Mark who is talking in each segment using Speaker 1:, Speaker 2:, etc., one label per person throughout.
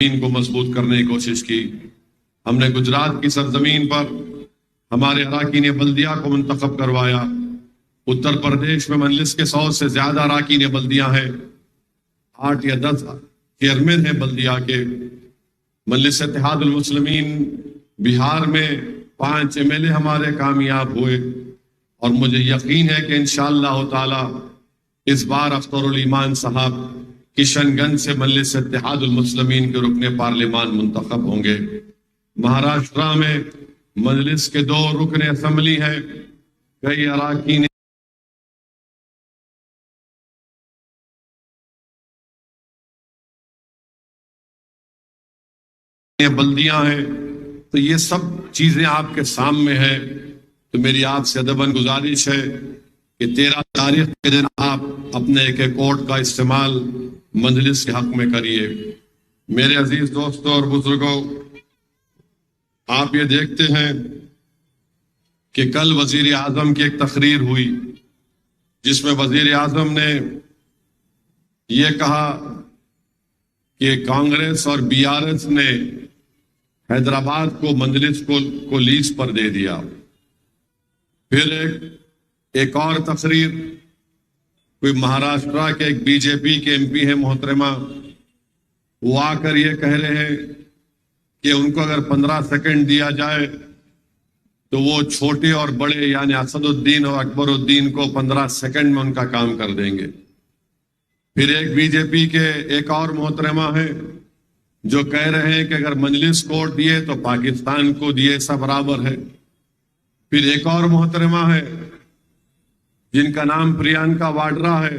Speaker 1: अराकीन को मजबूत करने की कोशिश की। हमने गुजरात की सरजमीन पर हमारे अराकीन बल्दिया को मुंतखब करवाया। उत्तर प्रदेश में मजलिस के 100 से ज्यादा अराकीन बल्दिया हैं, 8 या 10 चेयरमैन हैं बल्दिया के। मजलिस इत्तेहादुल मुस्लिमीन बिहार में 5 MLA हमारे कामयाब हुए और मुझे यकीन है कि इंशाअल्लाह ताला इस बार अख्तरुल ईमान साहब किशनगंज से मजलिस इत्तेहादुल मुस्लिमीन के रुकने पार्लिमान मुंतखब होंगे। महाराष्ट्र में मजलिस के 2 रुकने असम्बली हैं। कई अराकीन बल्दियां हैं। तो ये सब चीजें आपके सामने है। तो मेरी आपसे अदबन गुजारिश है कि 13 तारीख के दिन आप अपने एक वोट का इस्तेमाल मजलिस के हक में करिए। मेरे अजीज दोस्तों और बुजुर्गों, आप ये देखते हैं कि कल वजीर आजम की एक तकरीर हुई जिसमें वजीर आजम ने ये कहा कि कांग्रेस और BRS ने हैदराबाद को मजलिस को लीज पर दे दिया। फिर एक और तकरीर, कोई महाराष्ट्र के एक BJP के MP है मोहतरमा, वो आकर ये कह रहे हैं कि उनको अगर 15 सेकंड दिया जाए तो वो छोटे और बड़े यानी असदुद्दीन और अकबरुद्दीन को 15 सेकंड में उनका काम कर देंगे। फिर एक BJP के एक और मोहतरमा है जो कह रहे हैं कि अगर मजलिस कोर्ट दिए तो पाकिस्तान को दिए सब बराबर है। फिर एक और मोहतरमा है जिनका नाम प्रियंका वाड्रा है,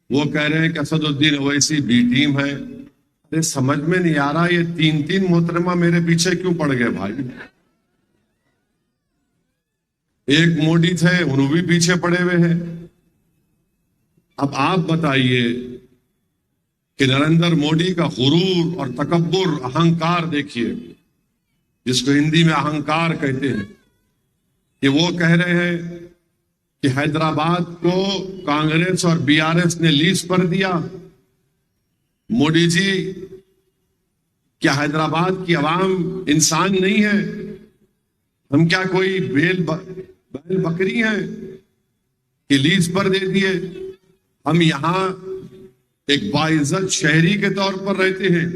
Speaker 1: वो कह रहे हैं कि असदुद्दीन ओवैसी B टीम है। अरे समझ में नहीं आ रहा ये 3 मोहतरमा मेरे पीछे क्यों पड़ गए भाई। एक मोदी थे, उन्होंने भी पीछे पड़े हुए हैं। अब आप बताइए कि नरेंद्र मोदी का गुरूर और तकब्बुर, अहंकार देखिए, जिसको हिंदी में अहंकार कहते हैं, कि वो कह रहे हैं कि हैदराबाद को कांग्रेस और BRS ने लीज पर दिया। मोदी जी, क्या हैदराबाद की आवाम इंसान नहीं है? हम क्या कोई बैल बकरी हैं कि लीज पर दे दिए? हम यहां एक बाइज्जत शहरी के तौर पर रहते हैं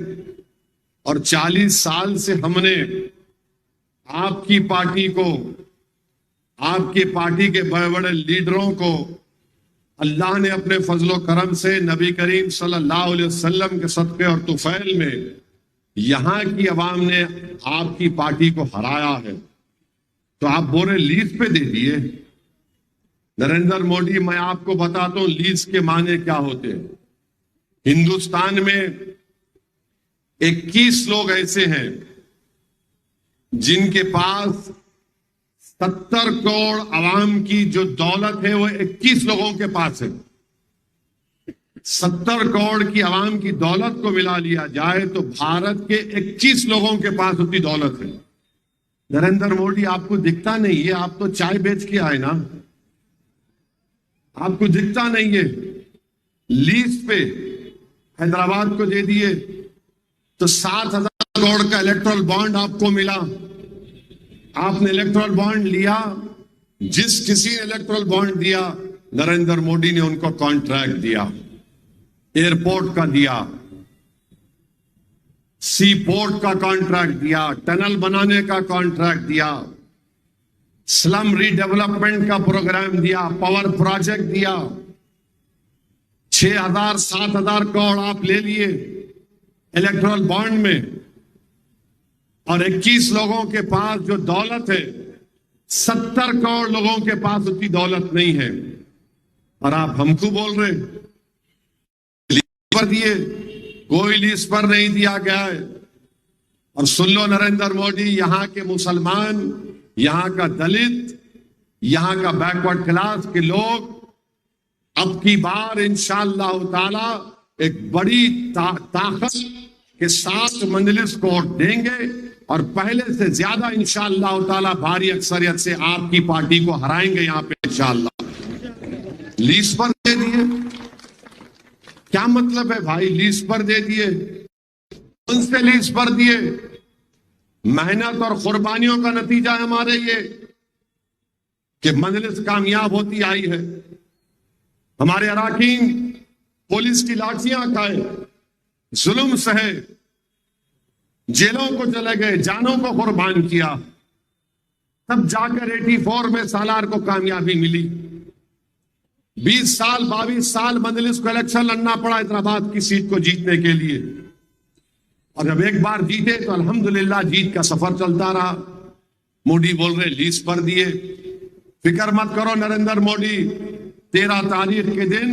Speaker 1: और 40 साल से हमने आपकी पार्टी को, आपकी पार्टी के बड़े बड़े लीडरों को अल्लाह ने अपने फजलो करम से नबी करीम सल्लल्लाहु अलैहि वसल्लम के सदक़े और तुफैल में यहां की आवाम ने आपकी पार्टी को हराया है। तो आप बोले लीज पे दे दिए। नरेंद्र मोदी, मैं आपको बताता हूं लीज के माने क्या होते हैं। हिंदुस्तान में 21 लोग ऐसे हैं जिनके पास 70 करोड़ आवाम की जो दौलत है वो 21 लोगों के पास है। 70 करोड़ की आवाम की दौलत को मिला लिया जाए तो भारत के 21 लोगों के पास उतनी दौलत है। नरेंद्र मोदी, आपको दिखता नहीं है, आप तो चाय बेच के आए ना, आपको दिखता नहीं है। लीज पे हैदराबाद को दे दिए तो 7,000 करोड़ का इलेक्ट्रल बॉन्ड आपको मिला। आपने इलेक्ट्रल बॉन्ड लिया, जिस किसी ने इलेक्ट्रल बॉन्ड दिया नरेंद्र मोदी ने उनको कॉन्ट्रैक्ट दिया, एयरपोर्ट का दिया, सी पोर्ट का कॉन्ट्रैक्ट दिया, टनल बनाने का कॉन्ट्रैक्ट दिया, स्लम रीडेवलपमेंट का प्रोग्राम दिया, पावर प्रोजेक्ट दिया। 6,000 7,000 करोड़ आप ले लिए इलेक्ट्रल बॉन्ड में और 21 लोगों के पास जो दौलत है 70 करोड़ लोगों के पास उतनी दौलत नहीं है। और आप हमको बोल रहे लीज पर दिए, कोई लीज पर नहीं दिया गया है। और सुन लो नरेंद्र मोदी, यहां के मुसलमान, यहां का दलित, यहां का बैकवर्ड क्लास के लोग अब की बार इंशाअल्लाह ताला एक बड़ी ताकत के साथ मजलिस को वोट देंगे और पहले से ज्यादा इंशाअल्लाह ताला भारी अक्सरियत से आपकी पार्टी को हराएंगे यहां पे इंशाअल्लाह। लीज पर दे दिए, क्या मतलब है भाई? लीज पर दे दिए कौन से लीज पर दिए? मेहनत और कुर्बानियों का नतीजा है हमारे ये कि मजलिस कामयाब होती आई है। हमारे अराकीन पुलिस की लाठियां खाए, जुल्म सहे, जेलों को चले गए, जानों को कुर्बान किया, तब जाकर 84 में सालार को कामयाबी मिली। 20 साल 22 साल मजलिस को इलेक्शन लड़ना पड़ा हैदराबाद की सीट को जीतने के लिए, और जब एक बार जीते तो अल्हम्दुलिल्लाह जीत का सफर चलता रहा। मोदी बोल रहे लीज पर दिए, फिक्र मत करो नरेंद्र मोदी, 13 तारीख के दिन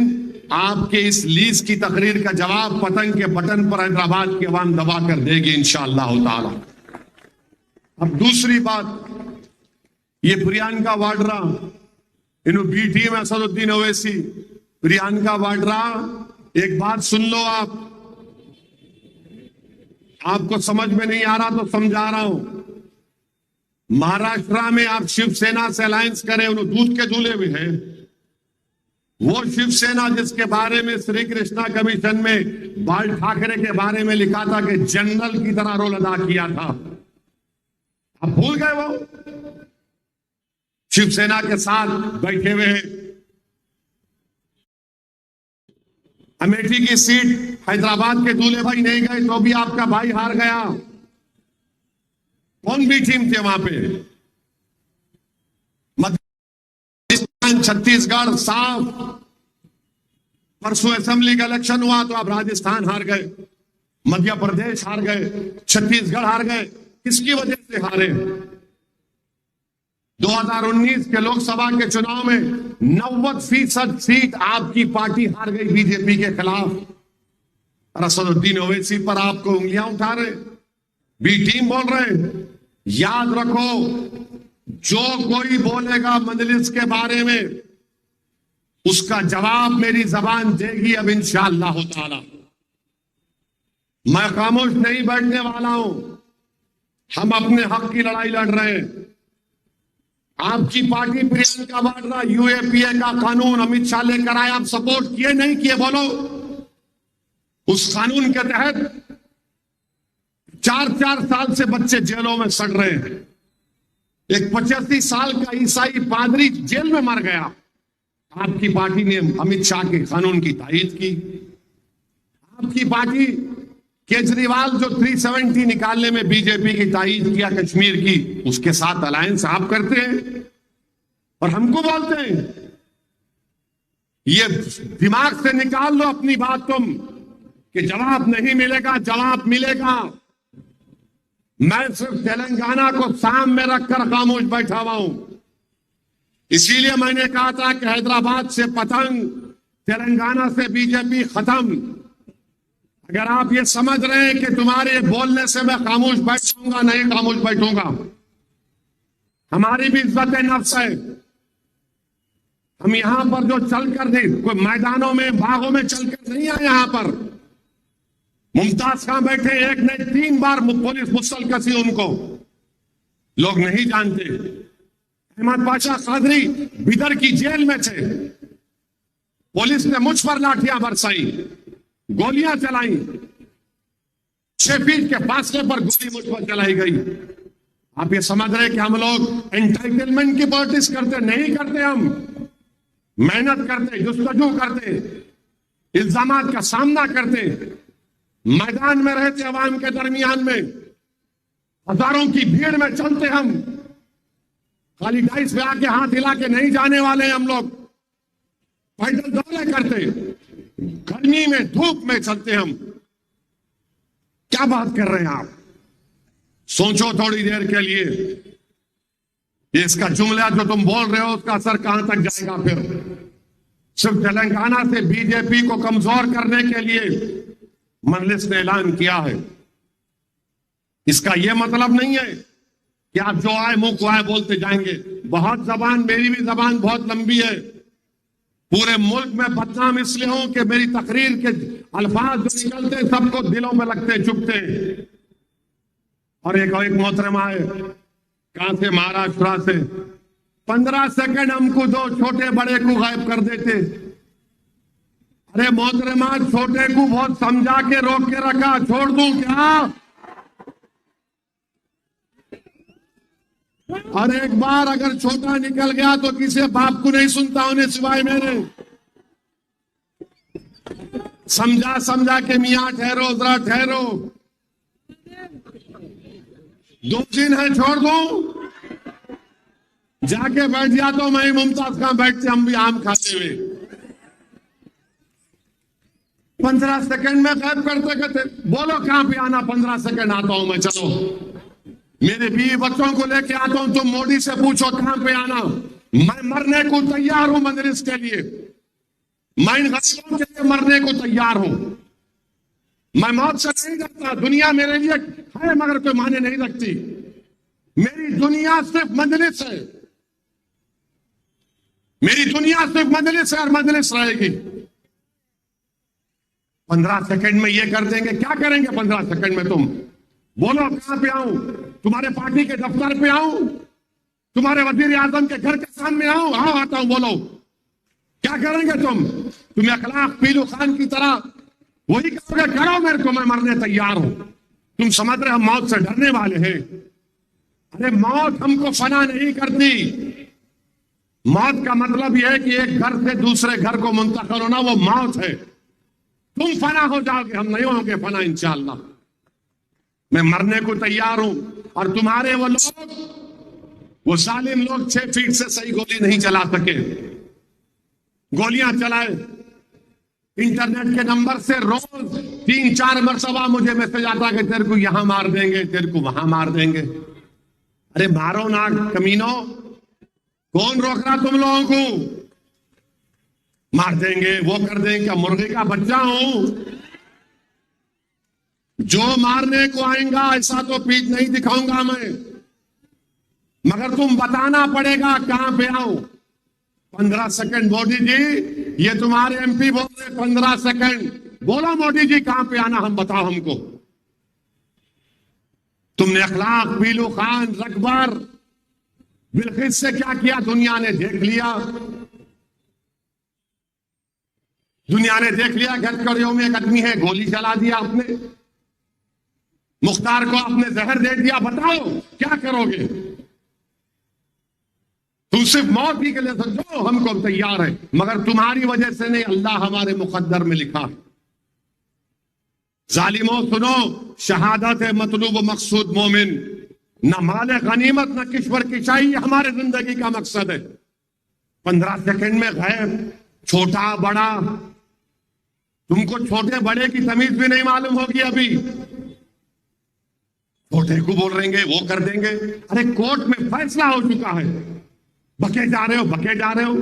Speaker 1: आपके इस लीज की तकरीर का जवाब पतंग के बटन पर हैदराबाद की अवाम दबा कर देगी इंशाअल्लाह ताला। अब दूसरी बात, ये प्रियंका वाड्रा, इन्हों बी टीम असदुद्दीन ओवैसी, प्रियंका वाड्रा, एक बात सुन लो, आपको समझ में नहीं आ रहा तो समझा रहा हूं। महाराष्ट्र में आप शिवसेना से अलायंस करें, उन्होंने दूध के झूले में है। वो शिवसेना जिसके बारे में श्री कृष्णा कमीशन में बाल ठाकरे के बारे में लिखा था कि जनरल की तरह रोल अदा किया था, आप भूल गए? वो शिवसेना के साथ बैठे हुए हैं। अमेठी की सीट हैदराबाद के दूल्हे भाई नहीं गए तो भी आपका भाई हार गया। कौन भी टीम थे वहां पे? मध्य छत्तीसगढ़ साफ, परसों असेंबली का इलेक्शन हुआ तो आप राजस्थान हार गए, मध्य प्रदेश हार गए, छत्तीसगढ़ हार गए। किसकी वजह से हारे? 2019 के लोकसभा के चुनाव में 90% सीट आपकी पार्टी हार गई बीजेपी के खिलाफ। असदुद्दीन ओवैसी पर आपको उंगलियां उठा रहे, बी टीम बोल रहे। याद रखो, जो कोई बोलेगा मजलिस के बारे में उसका जवाब मेरी जबान देगी अब इंशाअल्लाह ताला। मैं खामोश नहीं बैठने वाला हूं। हम अपने हक की लड़ाई लड़ रहे हैं। आपकी पार्टी प्रियंका वाड्रा यूएपीए का कानून अमित शाह लेकर आए, आप सपोर्ट किए नहीं किए बोलो? उस कानून के तहत 4-4 साल से बच्चे जेलों में सड़ रहे हैं। एक 85 साल का ईसाई पादरी जेल में मर गया। आपकी पार्टी ने अमित शाह के कानून की तायीद की। आपकी पार्टी केजरीवाल जो 370 निकालने में बीजेपी की तायीद किया कश्मीर की, उसके साथ अलायंस आप करते हैं और हमको बोलते हैं। ये दिमाग से निकाल लो अपनी बात तुम कि जवाब नहीं मिलेगा, जवाब मिलेगा। मैं सिर्फ तेलंगाना को सामने रखकर खामोश बैठा हुआ हूं। इसीलिए मैंने कहा था कि हैदराबाद से पतंग, तेलंगाना से बीजेपी खत्म। अगर आप ये समझ रहे हैं कि तुम्हारे बोलने से मैं खामोश बैठूंगा, नहीं खामोश बैठूंगा। हमारी भी इज्जत नफ्स है। हम यहां पर जो चलकर नहीं, कोई मैदानों में बागों में चलकर नहीं आए। यहां पर मुमताज खां बैठे, एक ने 3 बार पुलिस मुसल कसी उनको, लोग नहीं जानते। अहमद पाशा कादरी बिदर की जेल में थे, पुलिस ने मुझ पर लाठियां बरसाई, गोलियां चलाई, 6 फीट के फासले पर गोली मुझ पर चलाई गई। आप ये समझ रहे कि हम लोग एंटाइटलमेंट की पॉलिटिक्स करते? नहीं करते। हम मेहनत करते, जुस्तजू करते, इल्जामात का सामना करते, मैदान में रहते, अवाम के दरमियान में, हजारों की भीड़ में चलते। हम खाली डाइस पे आके हाथ हिला के नहीं जाने वाले हम लोग। पैदल दौड़े करते, गर्मी में धूप में चलते। हम क्या बात कर रहे हैं आप? सोचो थोड़ी देर के लिए। ये इसका जुमला जो तुम बोल रहे हो उसका असर कहां तक जाएगा? फिर सिर्फ तेलंगाना से बीजेपी को कमजोर करने के लिए मजलिस ने ऐलान किया है। इसका यह मतलब नहीं है कि आप जो आए मुंह को आए बोलते जाएंगे। बहुत जबान, मेरी भी जबान बहुत लंबी है। पूरे मुल्क में बदनाम इसलिए हूं कि मेरी तकरीर के अल्फाज जो निकलते सबको दिलों में लगते, चुभते। और एक मोहतरमा है, कहां से? महाराष्ट्र से। 15 सेकंड हमको दो, छोटे बड़े को गायब कर देते। अरे मोहतरमा, छोटे को बहुत समझा के रोक के रखा, छोड़ दूं क्या? और एक बार अगर छोटा निकल गया तो किसी बाप को नहीं सुनता उन्हें सिवाय मेरे। समझा समझा के मियां ठहरो, जरा ठहरो, 2 दिन है, छोड़ दो। जाके बैठ जा तो मैं मुमताज कहां बैठते, हम भी आम खाते हुए 15 सेकंड में गायब करते करते। बोलो कहां पे आना, 15 सेकंड आता हूं मैं, चलो। मेरे बीवी बच्चों को लेके आता हूं, तुम मोदी से पूछो कहां पे आना। मैं मरने को तैयार हूं मजलिस के लिए, मैं इन गरीबों के लिए मरने को तैयार हूं। मैं मौत से नहीं डरता, दुनिया मेरे लिए है मगर कोई माने नहीं रखती। मेरी दुनिया सिर्फ मजलिस है, मेरी दुनिया सिर्फ मजलिस है और मजलिस रहेगी। 15 सेकंड में ये कर देंगे, क्या करेंगे 15 सेकंड में? तुम बोलो कहां पे आऊं? तुम्हारे पार्टी के दफ्तर पे आऊं? तुम्हारे वजीर आजम के घर के सामने आऊं? हाँ आता हूं, बोलो क्या करेंगे तुम? तुम्हें अखलाक पीलू खान की तरह वही कहोगे, करो मेरे को, मैं मरने तैयार हूं। तुम समझ रहे हम मौत से डरने वाले हैं? अरे मौत हमको फना नहीं करती। मौत का मतलब यह है कि एक घर से दूसरे घर को मुंतकिल होना, वो मौत है। तुम फना हो जाओगे, हम नहीं होंगे फना इंशाअल्लाह। मैं मरने को तैयार हूं। और तुम्हारे वो लोग, वो जालिम लोग 6 फीट से सही गोली नहीं चला सके, गोलियां चलाए। इंटरनेट के नंबर से रोज 3-4 मरतबा मुझे मैसेज आता कि तेरे को यहां मार देंगे, तेरे को वहां मार देंगे। अरे मारो ना कमीनों, कौन रोक रहा तुम लोगों को? मार देंगे, वो कर देंगे, क्या मुर्गे का बच्चा हूं? जो मारने को आएगा ऐसा तो पीठ नहीं दिखाऊंगा मैं, मगर तुम बताना पड़ेगा कहां पे आऊं। 15 सेकंड मोदी जी, ये तुम्हारे एमपी बोल रहे 15 सेकंड, बोलो मोदी जी कहां पे आना, हम बताओ हमको। तुमने अखलाक पीलू खान रकबर बिल्किस से क्या किया, दुनिया ने देख लिया। दुनिया ने देख लिया, गटकड़ियों में एक आदमी है, गोली चला दिया आपने, मुख्तार को आपने जहर दे दिया। बताओ क्या करोगे? तुम सिर्फ मौत ही के लिए समझो, हमको तैयार है, मगर तुम्हारी वजह से नहीं, अल्लाह हमारे मुकद्दर में लिखा है। जालिमों सुनो, शहादत है मतलूब मकसूद मोमिन, न माल गनीमत न किश्वर की चाहिए हमारे जिंदगी का मकसद है। 15 सेकंड में गायब, छोटा बड़ा, तुमको छोटे बड़े की तमीज भी नहीं मालूम होगी अभी। छोटे को बोल रहेंगे, वो कर देंगे। अरे कोर्ट में फैसला हो चुका है, बके जा रहे हो, बके जा रहे हो।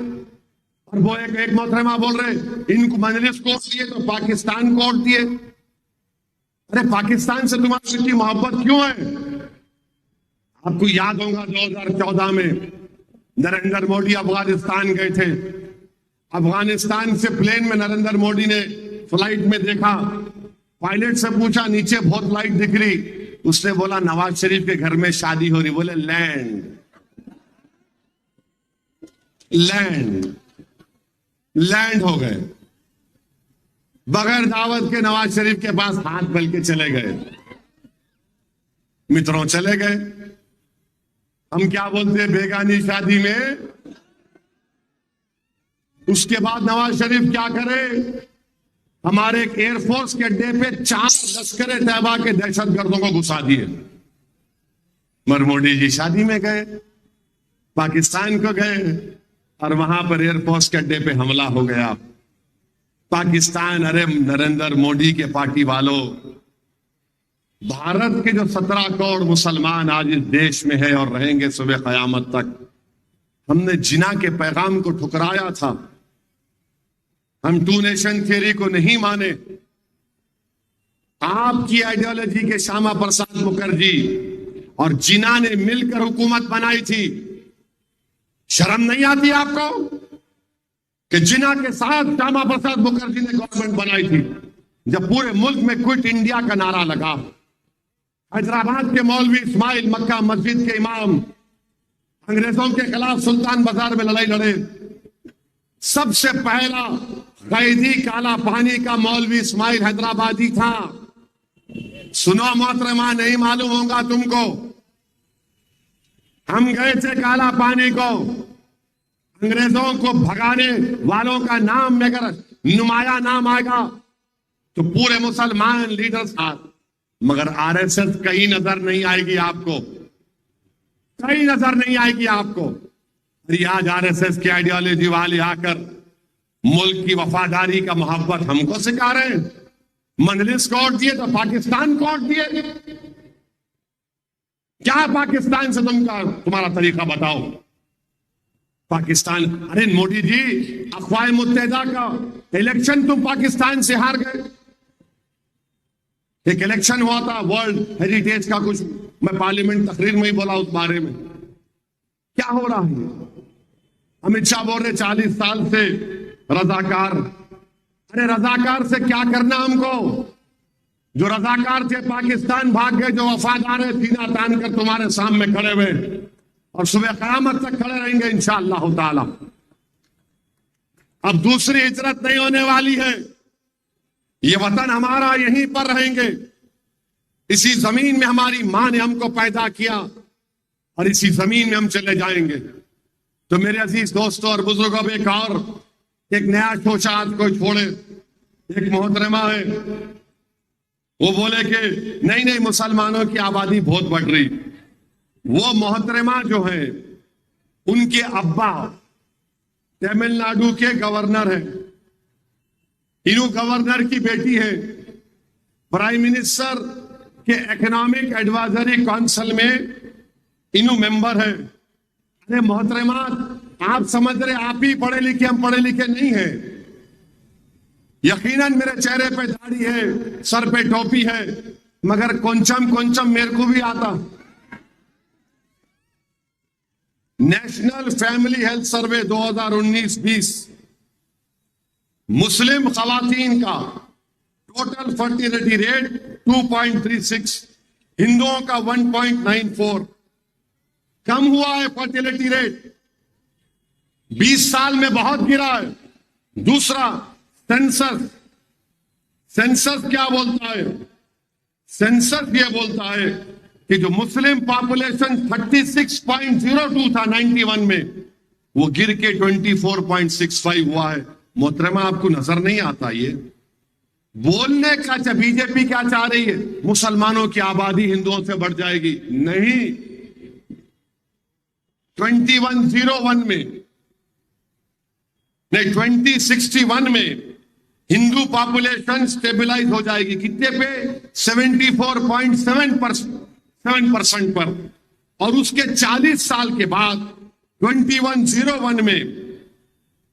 Speaker 1: और वो एक मोहतरमा बोल रहे, इनको मजलिस कोर्ट दिए तो पाकिस्तान कोर्ट दिए। अरे पाकिस्तान से तुम्हारी इतनी मोहब्बत क्यों है? आपको याद होगा 2014 में नरेंद्र मोदी अफगानिस्तान गए थे। अफगानिस्तान से प्लेन में नरेंद्र मोदी ने फ्लाइट में देखा, पायलट से पूछा नीचे बहुत लाइट दिख रही, उसने बोला नवाज शरीफ के घर में शादी हो रही। बोले लैंड लैंड लैंड हो गए, बगैर दावत के नवाज शरीफ के पास हाथ बल के चले गए। मित्रों चले गए। हम क्या बोलते हैं बेगानी शादी में। उसके बाद नवाज शरीफ क्या करे, हमारे एयरफोर्स के अड्डे पे 4 लश्कर तैयबा के दहशतगर्दों को घुसा दिए। मगर मोदी जी शादी में गए, पाकिस्तान को गए और वहां पर एयरफोर्स के अड्डे पे हमला हो गया। पाकिस्तान, अरे नरेंद्र मोदी के पार्टी वालों, भारत के जो 17 करोड़ मुसलमान आज इस देश में है और रहेंगे सुबह कयामत तक, हमने जिना के पैगाम को ठुकराया था। हम 2 नेशन थियरी को नहीं माने। आपकी आइडियोलॉजी के श्यामा प्रसाद मुखर्जी और जिना ने मिलकर हुकूमत बनाई थी। शर्म नहीं आती आपको कि जिना के साथ श्यामा प्रसाद मुखर्जी ने गवर्नमेंट बनाई थी, जब पूरे मुल्क में क्विट इंडिया का नारा लगा। हैदराबाद के मौलवी इस्माइल मक्का मस्जिद के इमाम अंग्रेजों के खिलाफ सुल्तान बाजार में लड़ाई लड़े। सबसे पहला कैदी काला पानी का मौलवी इस्माइल हैदराबादी था। सुनो मोहतरमा, नहीं मालूम होगा तुमको, हम गए थे काला पानी को, अंग्रेजों को भगाने वालों का नाम अगर नुमाया नाम आएगा तो पूरे मुसलमान लीडर्स मगर आरएसएस कहीं नजर नहीं आएगी आपको, कहीं नजर नहीं आएगी आपको। आज आरएसएस की आइडियोलॉजी वाले आकर मुल्क की वफादारी का मोहब्बत हमको सिखा रहे हैं। मंजलिस कोर्ट दिए तो पाकिस्तान कोर्ट दिए, क्या पाकिस्तान से तुम्हारा तरीका बताओ। पाकिस्तान, अरे मोदी जी, अक़वाम मुत्तहिदा का इलेक्शन तुम पाकिस्तान से हार गए। एक इलेक्शन हुआ था वर्ल्ड हेरिटेज का, कुछ मैं पार्लियामेंट तकरीर में ही बोला उस बारे में। क्या हो रहा है? अमित शाह बोल रहे 40 साल से रजाकार। अरे रजाकार से क्या करना हमको? जो रजाकार थे पाकिस्तान भाग गए, जो वफादार है सीना तान कर तुम्हारे सामने खड़े हुए और सुबह क़यामत तक खड़े रहेंगे इंशाअल्लाह ताला। अब दूसरी हिजरत नहीं होने वाली है, ये वतन हमारा, यहीं पर रहेंगे। इसी जमीन में हमारी मां ने हमको पैदा किया और इसी जमीन में हम चले जाएंगे। तो मेरे अजीज दोस्तों और बुजुर्गों, एक नया शोशा आज कोई छोड़े। एक मोहतरमा है, वो बोले कि नहीं नहीं मुसलमानों की आबादी बहुत बढ़ रही। वो मोहतरमा जो है, उनके अब्बा तमिलनाडु के गवर्नर हैं, इन्हों गवर्नर की बेटी है, प्राइम मिनिस्टर के इकोनॉमिक एडवाइजरी काउंसिल में इन्हों मेंबर है। अरे मोहतरमा, आप समझ रहे आप ही पढ़े लिखे, हम पढ़े लिखे नहीं है। यकीनन मेरे चेहरे पे दाढ़ी है, सर पे टोपी है, मगर कोंचम मेरे को भी आता। नेशनल फैमिली हेल्थ सर्वे 2019-20 मुस्लिम खवातीन का टोटल फर्टिलिटी रेट 2.36, हिंदुओं का 1.94 कम हुआ है फर्टिलिटी रेट। 20 साल में बहुत गिरा है। दूसरा, सेंसस क्या बोलता है? सेंसस ये बोलता है कि जो मुस्लिम पॉपुलेशन 36.02 था 91 में, वो गिर के 24.65 हुआ है। मोहतरमा, आपको नजर नहीं आता ये? बोलने का बीजेपी क्या चाह रही है? मुसलमानों की आबादी हिंदुओं से बढ़ जाएगी। नहीं, 2101 में नहीं 2061 में हिंदू पॉपुलेशन स्टेबलाइज हो जाएगी। कितने पे? 74.7% पर। और उसके 40 साल के बाद 2101 में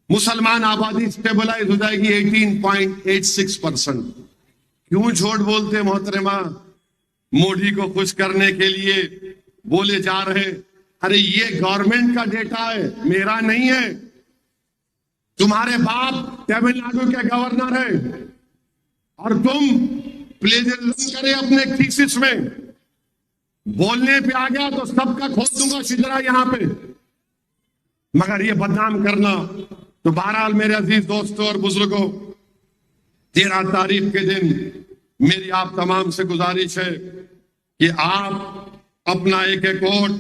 Speaker 1: मुसलमान आबादी स्टेबलाइज हो जाएगी 18.86%। क्यों झूठ बोलते मोहतरमा? मोदी को खुश करने के लिए बोले जा रहे। अरे ये गवर्नमेंट का डेटा है, मेरा नहीं है। तुम्हारे बाप तमिलनाडु के गवर्नर है और तुम प्लेजरिज्म करे अपने थीसिस में। बोलने पे आ गया तो सबका खोल दूंगा शिजरा यहां पे, मगर ये बदनाम करना। तो बहरहाल मेरे अजीज दोस्तों और बुजुर्गों, 13 तारीख के दिन मेरी आप तमाम से गुजारिश है कि आप अपना एक वोट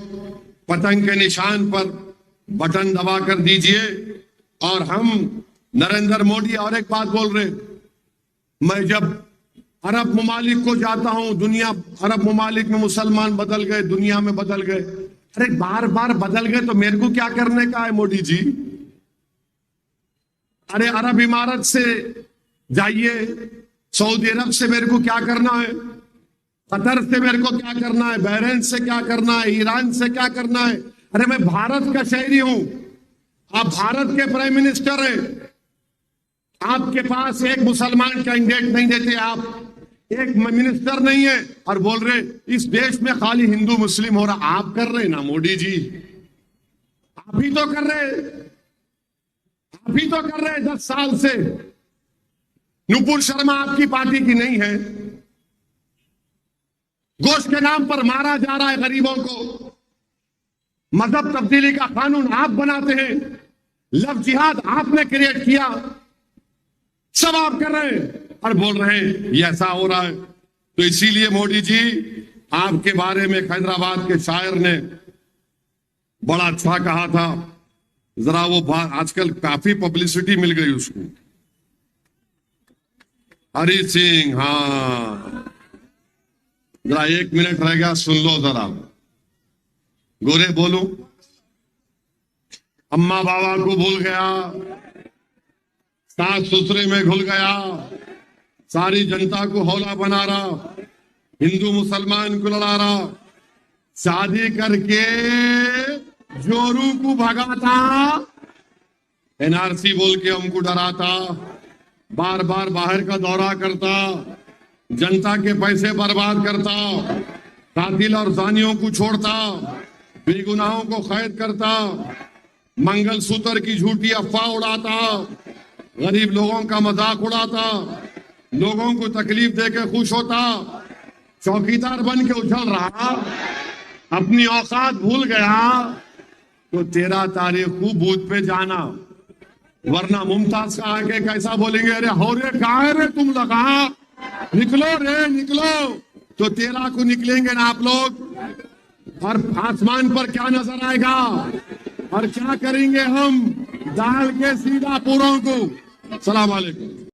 Speaker 1: पतंग के निशान पर बटन दबा कर दीजिए। और हम नरेंद्र मोदी, और एक बात बोल रहे, मैं जब अरब ममालिक को जाता हूं, दुनिया अरब ममालिक में मुसलमान बदल गए, दुनिया में बदल गए। अरे बार बार बदल गए तो मेरे को क्या करने का है मोदी जी? अरे अरब इमारत से जाइए, सऊदी अरब से मेरे को क्या करना है, कतर से मेरे को क्या करना है, बहरीन से क्या करना है, ईरान से क्या करना है? अरे मैं भारत का शहरी हूं, आप भारत के प्राइम मिनिस्टर हैं, आपके पास एक मुसलमान कैंडिडेट नहीं देते, आप एक मिनिस्टर नहीं है और बोल रहे इस देश में खाली हिंदू मुस्लिम हो रहा। आप कर रहे ना मोदी जी, आप ही तो कर रहे, आप ही तो कर रहे 10 साल से। नुपुर शर्मा आपकी पार्टी की नहीं है। गोश्त के नाम पर मारा जा रहा है गरीबों को। मजहब तब्दीली का कानून आप बनाते हैं, लव जिहाद आपने क्रिएट किया, सब आप कर रहे हैं और बोल रहे हैं ये ऐसा हो रहा है। तो इसीलिए मोदी जी आपके बारे में हैदराबाद के शायर ने बड़ा अच्छा कहा था, जरा वो आजकल काफी पब्लिसिटी मिल गई उसको, हरी सिंह। हाँ, जरा 1 मिनट रह गया, सुन लो जरा। गोरे बोलो, अम्मा बाबा को भूल गया, सास ससुरे में घुल गया, सारी जनता को हौला बना रहा, हिंदू मुसलमान को लड़ा रहा, शादी करके जोरू को भगाता, एनआरसी बोल के हमको डराता, बार बार बाहर का दौरा करता, जनता के पैसे बर्बाद करता, कातिल और जानियों को छोड़ता, बेगुनाहों को कैद करता, मंगलसूत्र की झूठी अफवाह उड़ाता, गरीब लोगों का मजाक उड़ाता, लोगों को तकलीफ देके खुश होता, चौकीदार बन के उछल रहा, अपनी औकात भूल गया। तो 13 तारीख को बूथ पे जाना, वरना मुमताज का आके कैसा बोलेंगे, अरे हो रे कहाँ है रे तुम लगा, निकलो रे निकलो। तो 13 को निकलेंगे ना आप लोग, और आसमान पर क्या नजर आएगा और क्या करेंगे हम, डाल के सीधा पूरों को। सलाम वालेकुम।